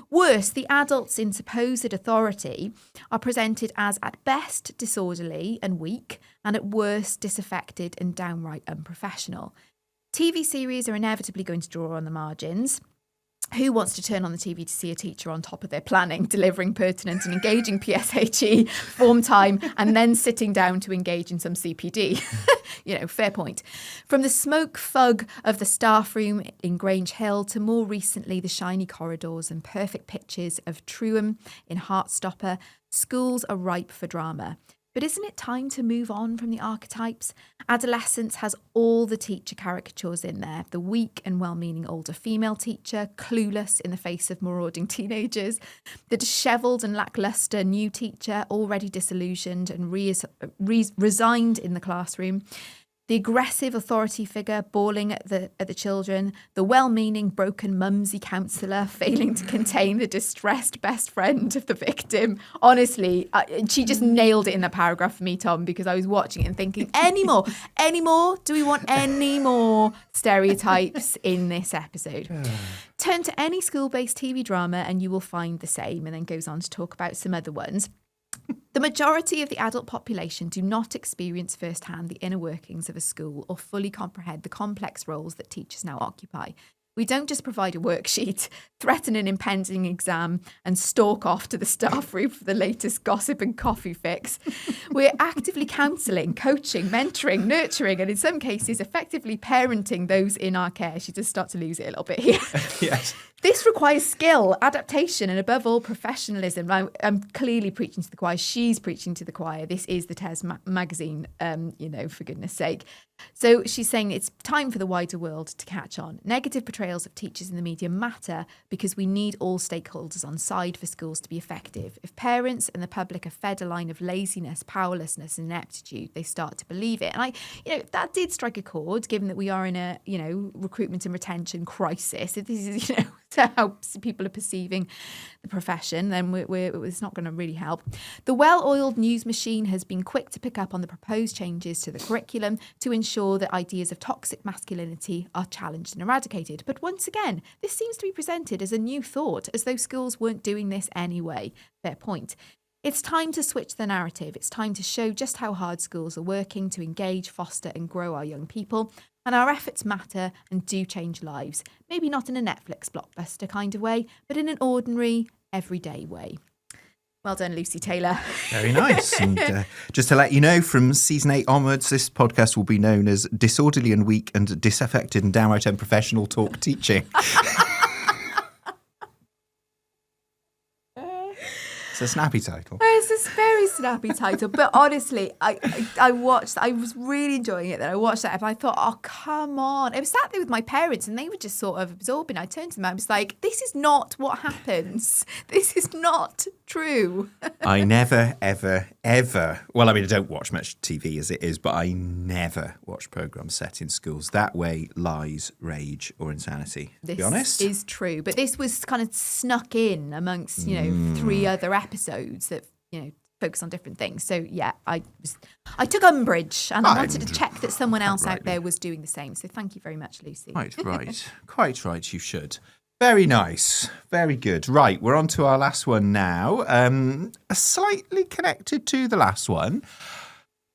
Worse, the adults in supposed authority are presented as at best disorderly and weak, and at worst disaffected and downright unprofessional. TV series are inevitably going to draw on the margins. Who wants to turn on the TV to see a teacher on top of their planning, delivering pertinent and engaging PSHE, form time, and then sitting down to engage in some CPD? Fair point. From the smoke fug of the staff room in Grange Hill to more recently the shiny corridors and perfect pitches of Truham in Heartstopper, schools are ripe for drama. But isn't it time to move on from the archetypes? Adolescence has all the teacher caricatures in there. The weak and well-meaning older female teacher, clueless in the face of marauding teenagers. The dishevelled and lacklustre new teacher, already disillusioned and resigned in the classroom. The aggressive authority figure bawling at the children, the well-meaning broken mumsy counsellor failing to contain the distressed best friend of the victim. Honestly, she just nailed it in that paragraph for me, Tom, because I was watching it and thinking, any more? Do we want any more stereotypes in this episode? Turn to any school-based TV drama and you will find the same, and then goes on to talk about some other ones. The majority of the adult population do not experience firsthand the inner workings of a school or fully comprehend the complex roles that teachers now occupy. We don't just provide a worksheet, threaten an impending exam, and stalk off to the staff room for the latest gossip and coffee fix. We're actively counselling, coaching, mentoring, nurturing, and in some cases, effectively parenting those in our care. She does start to lose it a little bit here. Yes. This requires skill, adaptation, and above all, professionalism. I'm clearly preaching to the choir. She's preaching to the choir. This is the TES magazine, for goodness sake. So she's saying it's time for the wider world to catch on. Negative portrayals of teachers in the media matter because we need all stakeholders on side for schools to be effective. If parents and the public are fed a line of laziness, powerlessness, and ineptitude, they start to believe it. And that did strike a chord, given that we are in a, recruitment and retention crisis. If this is, how people are perceiving the profession, then it's not going to really help. The well-oiled news machine has been quick to pick up on the proposed changes to the curriculum to ensure that ideas of toxic masculinity are challenged and eradicated. But once again, this seems to be presented as a new thought, as though schools weren't doing this anyway. Fair point. It's time to switch the narrative. It's time to show just how hard schools are working to engage, foster and grow our young people. And our efforts matter and do change lives. Maybe not in a Netflix blockbuster kind of way, but in an ordinary, everyday way. Well done, Lucy Taylor. Very nice. And just to let you know, from season 8 onwards, this podcast will be known as Disorderly and Weak and Disaffected and Downright Unprofessional Talk Teaching. It's a snappy title. It's a very snappy title. But honestly, I was really enjoying it. Then I watched that and I thought, oh, come on. I was sat there with my parents and they were just sort of absorbing. I turned to them and I was like, this is not what happens. This is not true. I never, ever ever, well, I mean, I don't watch much TV as it is, but I never watch programmes set in schools. That way lies rage or insanity, to be honest. This is true. But this was kind of snuck in amongst, 3 other episodes that, focus on different things. So, yeah, I took umbrage and I wanted to check that someone else out there was doing the same. So thank you very much, Lucy. Quite right. Quite right, you should. Very nice. Very good. Right, we're on to our last one now. Slightly connected to the last one.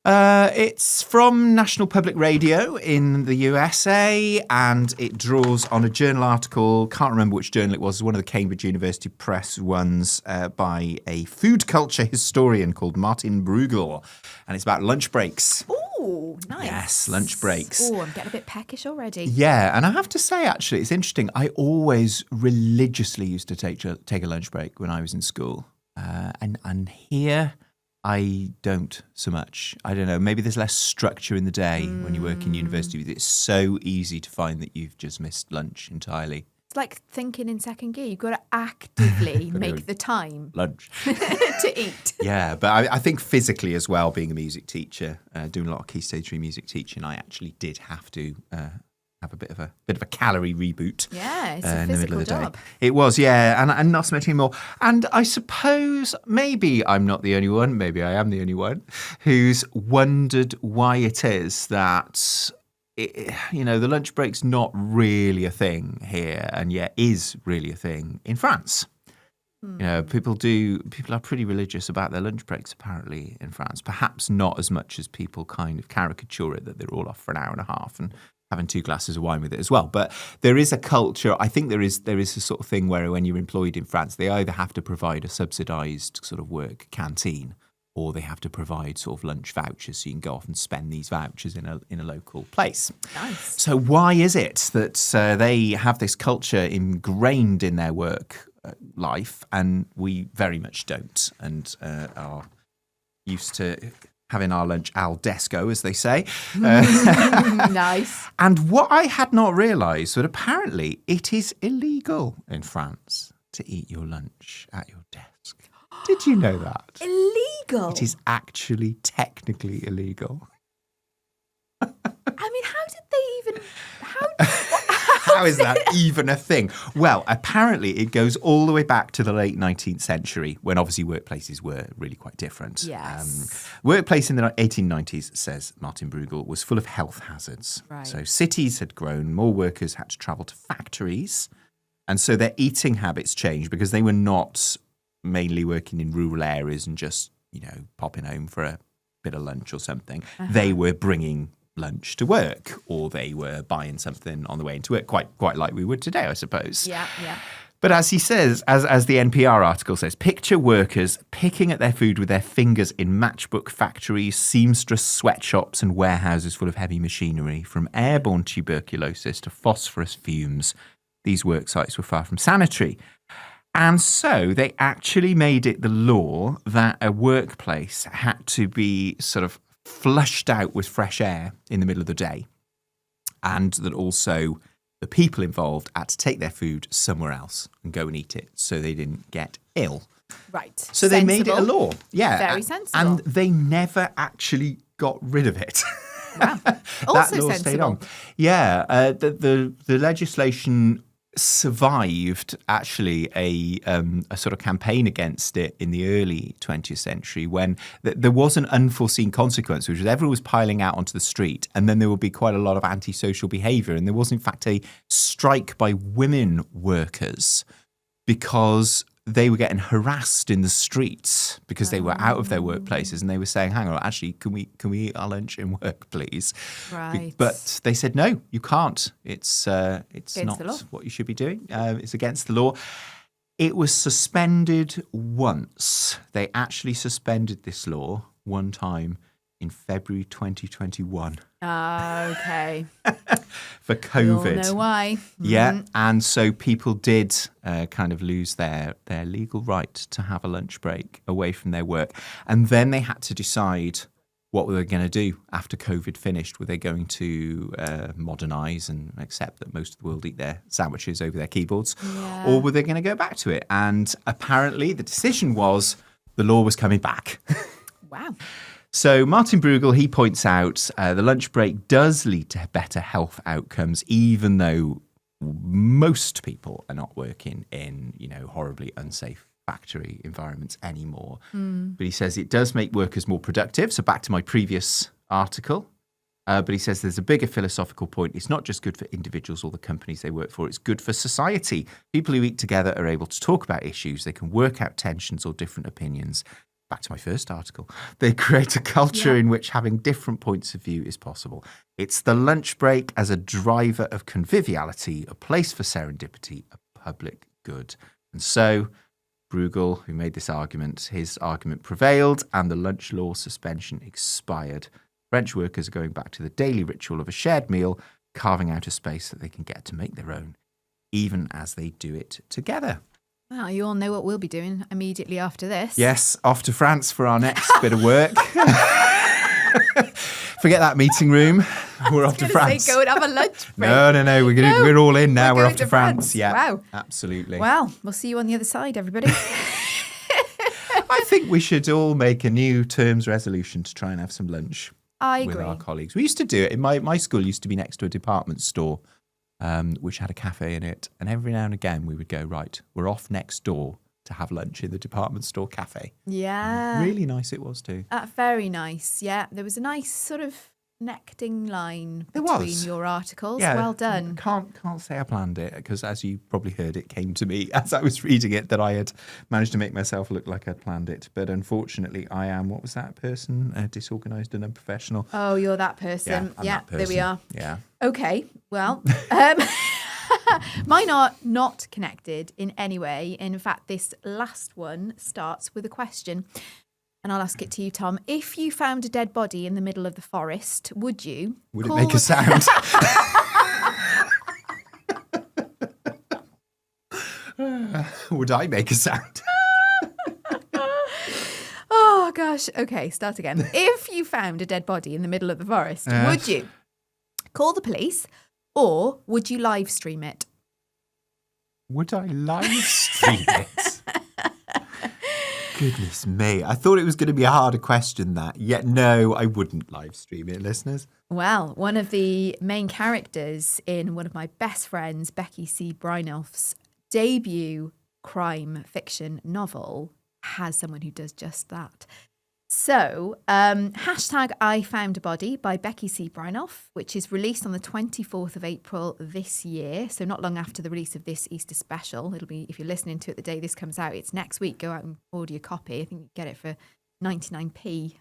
It's from National Public Radio in the USA, and it draws on a journal article. Can't remember which journal it was. One of the Cambridge University Press ones by a food culture historian called Martin Bruegel, and it's about lunch breaks. Oh, nice. Yes, lunch breaks. Oh, I'm getting a bit peckish already. Yeah, and I have to say, actually, it's interesting. I always religiously used to take a lunch break when I was in school, and here I don't so much. I don't know. Maybe there's less structure in the day when you work in university. It's so easy to find that you've just missed lunch entirely. It's like thinking in second gear. You've got to actively make the time lunch to eat. Yeah, but I think physically as well, being a music teacher, doing a lot of Key Stage 3 music teaching, I actually did have to have a bit of a calorie reboot. Yeah, it's a physical job. Day. It was, yeah, and not so much anymore. And I suppose maybe I'm not the only one, maybe I am the only one, who's wondered why it is that, the lunch break's not really a thing here, and yet is really a thing in France. People are pretty religious about their lunch breaks, apparently, in France. Perhaps not as much as people kind of caricature it, that they're all off for an hour and a half and having 2 glasses of wine with it as well. But there is a culture, I think there is a sort of thing where when you're employed in France, they either have to provide a subsidised sort of work canteen, or they have to provide sort of lunch vouchers, so you can go off and spend these vouchers in a local place. Nice. So why is it that they have this culture ingrained in their work life, and we very much don't, and are used to having our lunch al desco, as they say. Nice. And what I had not realised, that apparently it is illegal in France to eat your lunch at your desk. Did you know that? Illegal? It is actually technically illegal. I mean, how did they even... How is that even a thing? Well, apparently it goes all the way back to the late 19th century, when obviously workplaces were really quite different. Yes. Workplace in the 1890s, says Martin Bruegel, was full of health hazards. Right. So cities had grown, more workers had to travel to factories, and so their eating habits changed because they were not mainly working in rural areas and just, popping home for a bit of lunch or something. Uh-huh. They were bringing lunch to work, or they were buying something on the way into work, quite like we would today, I suppose. Yeah. But as he says, as the NPR article says, picture workers picking at their food with their fingers in matchbook factories, seamstress sweatshops and warehouses full of heavy machinery. From airborne tuberculosis to phosphorus fumes, these work sites were far from sanitary. And so they actually made it the law that a workplace had to be sort of flushed out with fresh air in the middle of the day, and that also the people involved had to take their food somewhere else and go and eat it so they didn't get ill. Right. So they made it a law. Yeah. Very sensible. And they never actually got rid of it. Wow. Also sensible. Stayed on. Yeah. The legislation survived actually a sort of campaign against it in the early 20th century, when there was an unforeseen consequence, which was everyone was piling out onto the street, and then there would be quite a lot of antisocial behaviour. And there was in fact a strike by women workers because they were getting harassed in the streets because they were out of their workplaces, and they were saying, hang on, actually, can we eat our lunch in work, please? Right. But they said, no, you can't. It's not what you should be doing. It's against the law. It was suspended once. They actually suspended this law one time in February 2021. Okay. For COVID. We all know why. Yeah, and so people did kind of lose their legal right to have a lunch break away from their work. And then they had to decide what were they going to do after COVID finished. Were they going to modernise and accept that most of the world eat their sandwiches over their keyboards? Yeah. Or were they going to go back to it? And apparently the decision was the law was coming back. Wow. Wow. So Martin Bruegel, he points out the lunch break does lead to better health outcomes, even though most people are not working in, horribly unsafe factory environments anymore. But he says it does make workers more productive. So back to my previous article. But he says there's a bigger philosophical point. It's not just good for individuals or the companies they work for. It's good for society. People who eat together are able to talk about issues. They can work out tensions or different opinions. Back to my first article. They create a culture in which having different points of view is possible. It's the lunch break as a driver of conviviality, a place for serendipity, a public good. And so Bruegel, who made this argument, his argument prevailed and the lunch law suspension expired. French workers are going back to the daily ritual of a shared meal, carving out a space that they can get to make their own, even as they do it together. Well, you all know what we'll be doing immediately after this. Yes, off to France for our next bit of work. Forget that meeting room. We're off to France. Go and have a lunch break. No. We're all in now. We're off to France. Yeah, wow, absolutely. Well, we'll see you on the other side, everybody. I think we should all make a new terms resolution to try and have some lunch. I agree. With our colleagues. We used to do it. My school used to be next to a department store, which had a cafe in it. And every now and again we would go, right, we're off next door to have lunch in the department store cafe. Yeah. Really nice it was too. Very nice. Yeah. There was a nice sort of connecting line There between was. your articles. Yeah, well done. Can't say I planned it because, as you probably heard, it came to me as I was reading it that I had managed to make myself look like I'd planned it. But unfortunately, I am, what was that person? Disorganised and unprofessional. Oh, you're that person. I'm Yeah, that person. there we are. Yeah. Okay, well, mine are not connected in any way. In fact, this last one starts with a question. And I'll ask it to you, Tom. If you found a dead body in the middle of the forest, would you? Would it make a sound? Would I make a sound? Oh, gosh. Okay, start again. If you found a dead body in the middle of the forest, would you call the police or would you live stream it? Would I live stream it? Goodness me. I thought it was going to be a harder question that. Yet no, I wouldn't live stream it, listeners. Well, one of the main characters in one of my best friends, Becky C. Brynolf's debut crime fiction novel has someone who does just that. So, hashtag I Found a Body by Becky C. Brynolf, which is released on the 24th of April this year. So not long after the release of this Easter special. It'll be, if you're listening to it the day this comes out, it's next week. Go out and order your copy. I think you get it for 99p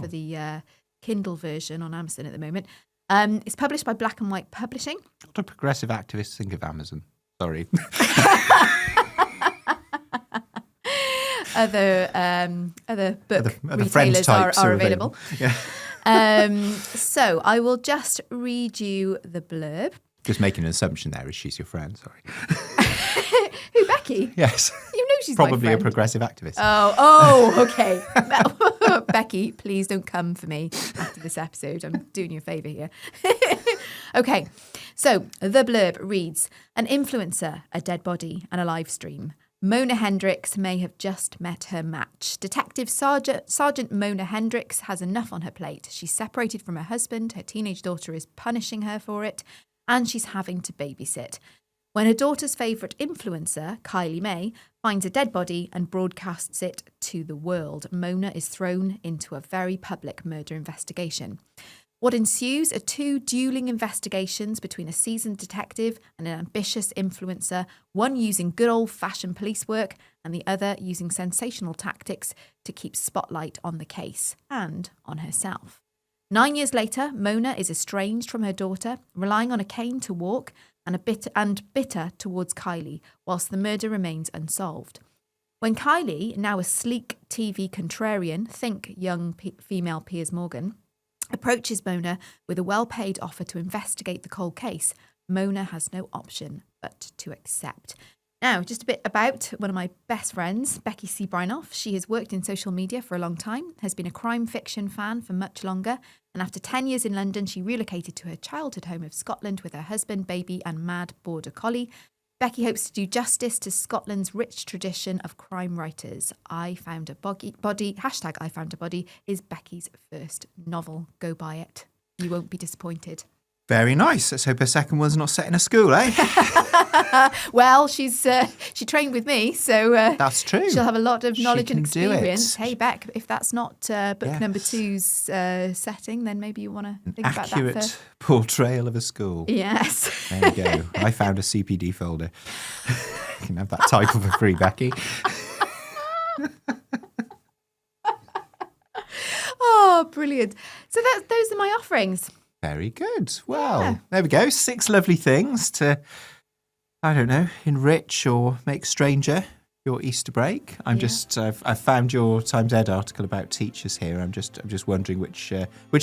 for the Kindle version on Amazon at the moment. It's published by Black and White Publishing. What do progressive activists think of Amazon? Sorry. Other book other retailers are available. Yeah. So I will just read you the blurb. Just making an assumption there is she's your friend, sorry. Who, Becky? Yes. You know she's probably my a friend. progressive activist. Oh, okay. Becky, please don't come for me after this episode. I'm doing you a favour here. Okay, so the blurb reads, an influencer, a dead body and a live stream. Mona Hendricks may have just met her match. Detective Sergeant Mona Hendricks has enough on her plate. She's separated from her husband, her teenage daughter is punishing her for it, and she's having to babysit. When her daughter's favourite influencer, Kylie May, finds a dead body and broadcasts it to the world, Mona is thrown into a very public murder investigation. What ensues are two dueling investigations between a seasoned detective and an ambitious influencer, one using good old-fashioned police work and the other using sensational tactics to keep spotlight on the case and on herself. 9 years later, Mona is estranged from her daughter, relying on a cane to walk and bitter towards Kylie, whilst the murder remains unsolved. When Kylie, now a sleek TV contrarian, think young female Piers Morgan, approaches Mona with a well-paid offer to investigate the cold case, Mona has no option but to accept. Now, just a bit about one of my best friends, Becky C. Brynolf. She has worked in social media for a long time, has been a crime fiction fan for much longer, and after 10 years in London, she relocated to her childhood home of Scotland with her husband, baby, and mad border collie. Becky hopes to do justice to Scotland's rich tradition of crime writers. I Found a Body, hashtag I Found a Body, is Becky's first novel. Go buy it. You won't be disappointed. Very nice. Let's hope her second one's not set in a school, eh? Well, she trained with me, so that's true. She'll have a lot of knowledge and can do it. experience. Hey, Beck, if that's not book number 2's setting, then maybe you want to think about that accurate first. portrayal of a school. Yes. There you go. I found a CPD folder. You can have that title for free, Becky. Oh, brilliant. So those are my offerings. Very good. Well, there we go. 6 lovely things to, I don't know, enrich or make stranger your Easter break. I've found your Times Ed article about teachers here. I'm just wondering which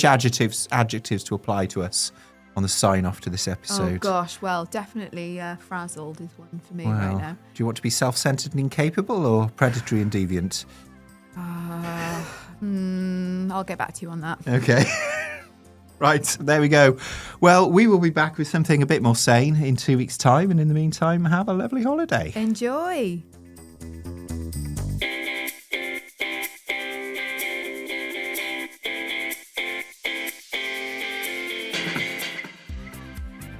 adjectives to apply to us on the sign off to this episode. Oh gosh, well, definitely frazzled is one for me right now. Do you want to be self-centered and incapable, or predatory and deviant? I'll get back to you on that. Okay. Right, there we go. Well, we will be back with something a bit more sane in 2 weeks' time. And in the meantime, have a lovely holiday. Enjoy.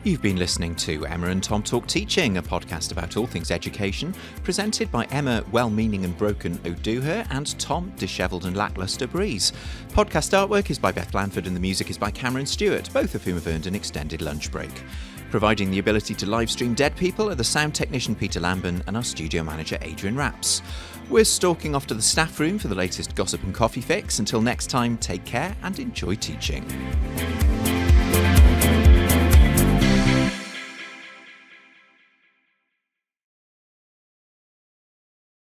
You've been listening to Emma and Tom Talk Teaching, a podcast about all things education, presented by Emma, well-meaning and broken O'Dooher, and Tom, dishevelled and lacklustre Breeze. Podcast artwork is by Beth Blanford and the music is by Cameron Stewart, both of whom have earned an extended lunch break. Providing the ability to live stream Dead People are the sound technician Peter Lambin and our studio manager Adrian Rapps. We're stalking off to the staff room for the latest gossip and coffee fix. Until next time, take care and enjoy teaching.